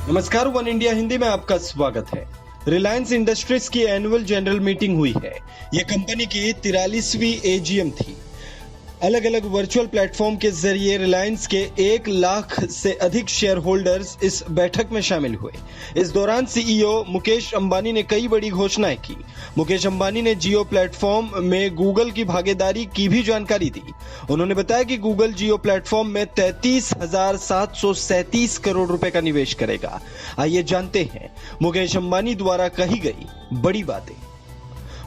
नमस्कार, one India Hindi में आपका स्वागत है। रिलायंस इंडस्ट्रीज की एनुअल जनरल मीटिंग हुई है। यह कंपनी की 43वीं एजीएम थी। अलग अलग वर्चुअल प्लेटफॉर्म के जरिए रिलायंस के 1 लाख से अधिक शेयर होल्डर्स इस बैठक में शामिल हुए। इस दौरान सीईओ मुकेश अंबानी ने कई बड़ी घोषणाएं की। मुकेश अंबानी ने जियो प्लेटफॉर्म में गूगल की भागीदारी की भी जानकारी दी। उन्होंने बताया कि गूगल जियो प्लेटफॉर्म में 33,737 करोड़ रुपए का निवेश करेगा। आइए जानते हैं मुकेश अंबानी द्वारा कही गई बड़ी बातें।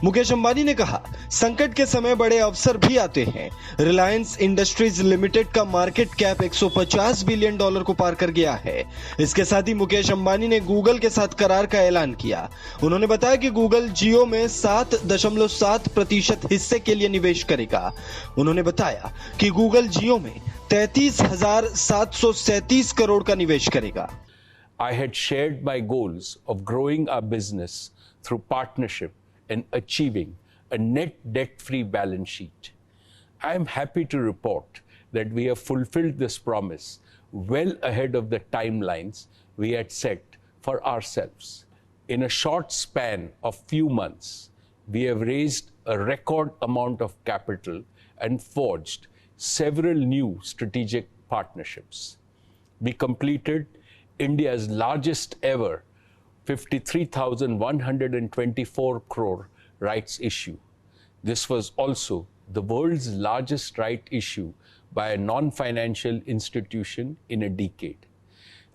मुकेश अंबानी ने कहा, संकट के समय बड़े अवसर भी आते हैं। रिलायंस इंडस्ट्रीज लिमिटेड का मार्केट कैप $150 बिलियन को पार कर गया है। इसके साथ ही मुकेश अंबानी ने गूगल के साथ करार का ऐलान किया। उन्होंने बताया कि गूगल जियो में 7.7% हिस्से के लिए निवेश करेगा। उन्होंने बताया कि गूगल जियो में 33,737 करोड़ का निवेश करेगा। I had shared my goals of growing our business through partnership and achieving a net debt-free balance sheet. I am happy to report that we have fulfilled this promise well ahead of the timelines we had set for ourselves. In a short span of few months, we have raised a record amount of capital and forged several new strategic partnerships. We completed India's largest ever 53,124 crore rights issue. This was also the world's largest right issue by a non-financial institution in a decade.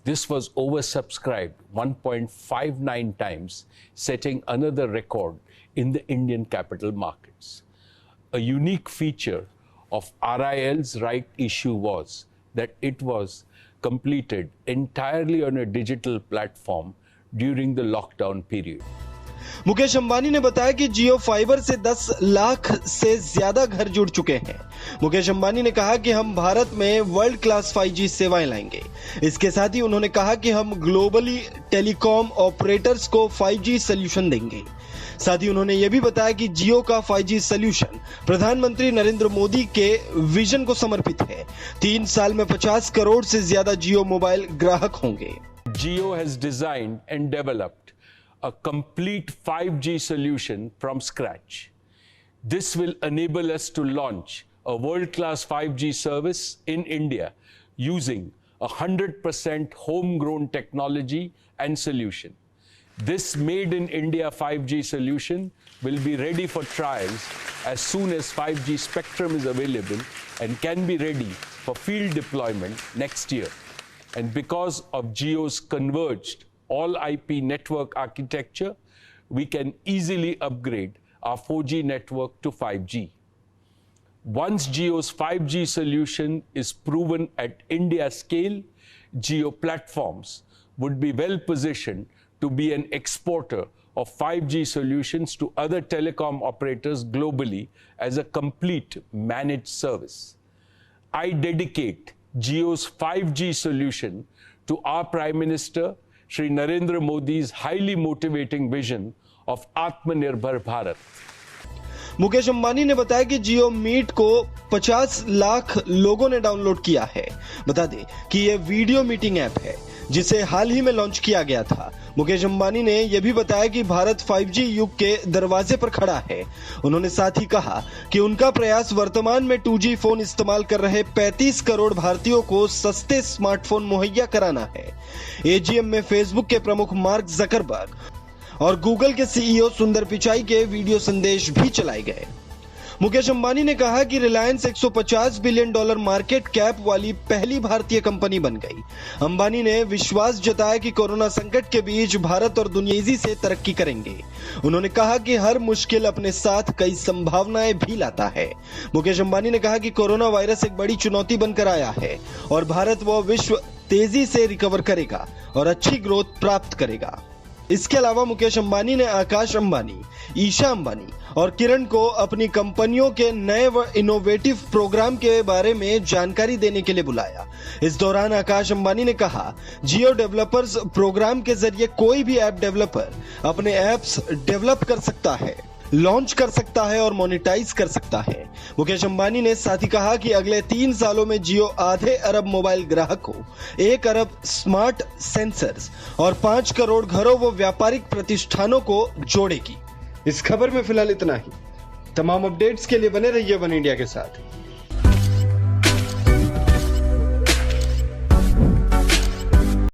This was oversubscribed 1.59 times, setting another record in the Indian capital markets. A unique feature of RIL's right issue was that it was completed entirely on a digital platform during the lockdown period. Mukesh Ambani ने बताया कि जियो fibre से 10 लाख से ज्यादा घर जुड़ चुके हैं। मुकेश अंबानी ने कहा कि हम भारत में वर्ल्ड क्लास 5G सेवाएं लाएंगे। इसके साथ ही उन्होंने कहा कि हम ग्लोबली टेलीकॉम ऑपरेटर्स को 5G सॉल्यूशन देंगे। साथ ही उन्होंने यह भी बताया कि जियो का 5G सॉल्यूशन प्रधानमंत्री नरेंद्र मोदी के विजन को समर्पित है। 3 साल में 50 करोड़ से ज्यादा जियो मोबाइल ग्राहक होंगे। Jio has designed and developed a complete 5G solution from scratch. This will enable us to launch a world-class 5G service in India using 100% homegrown technology and solution. This made in India 5G solution will be ready for trials as soon as 5G spectrum is available and can be ready for field deployment next year. And because of Jio's converged all IP network architecture, we can easily upgrade our 4G network to 5G. Once Jio's 5G solution is proven at India scale, Jio platforms would be well positioned to be an exporter of 5G solutions to other telecom operators globally as a complete managed service. I dedicate Jio's 5G solution to our Prime Minister, Shri Narendra Modi's highly motivating vision of Atmanirbhar Bharat. Mukesh Ambani ने बताया कि जियो meet को 50 लाख लोगों ने download किया है। बता दें कि यह वीडियो मीटिंग ऐप है जिसे हाल ही में लॉन्च किया गया था। मुकेश अंबानी ने यह भी बताया कि भारत 5G युग के दरवाजे पर खड़ा है। उन्होंने साथ ही कहा कि उनका प्रयास वर्तमान में 2G फोन इस्तेमाल कर रहे 35 करोड़ भारतीयों को सस्ते स्मार्टफोन मुहैया कराना है। एजीएम में फेसबुक के प्रमुख मार्क जकरबर्ग और गूगल के सीईओ सुंदर पिचाई के वीडियो संदेश भी चलाए गए। मुकेश अंबानी ने कहा कि रिलायंस $150 बिलियन मार्केट कैप वाली पहली भारतीय कंपनी बन गई। अंबानी ने विश्वास जताया कि कोरोना संकट के बीच भारत और दुनिया तेजी से तरक्की करेंगे। उन्होंने कहा कि हर मुश्किल अपने साथ कई संभावनाएं भी लाता है। मुकेश अंबानी ने कहा कि कोरोना वायरस एक बड़ी चुनौती बनकर आया है और भारत व विश्व तेजी से रिकवर करेगा और अच्छी ग्रोथ प्राप्त करेगा। इसके अलावा मुकेश अंबानी ने आकाश अंबानी, ईशा अंबानी और किरण को अपनी कंपनियों के नए व इनोवेटिव प्रोग्राम के बारे में जानकारी देने के लिए बुलाया। इस दौरान आकाश अंबानी ने कहा, जियो डेवलपर्स प्रोग्राम के जरिए कोई भी ऐप डेवलपर अपने ऐप्स डेवलप कर सकता है। लॉन्च कर सकता है और मोनेटाइज कर सकता है। मुकेश अंबानी ने साथ ही कहा कि अगले 3 सालों में जियो आधे अरब मोबाइल ग्राहकों, 1 अरब स्मार्ट सेंसर्स और 5 करोड़ घरों व व्यापारिक प्रतिष्ठानों को जोड़ेगी। इस खबर में फिलहाल इतना ही। तमाम अपडेट्स के लिए बने रहिए वन इंडिया के साथ।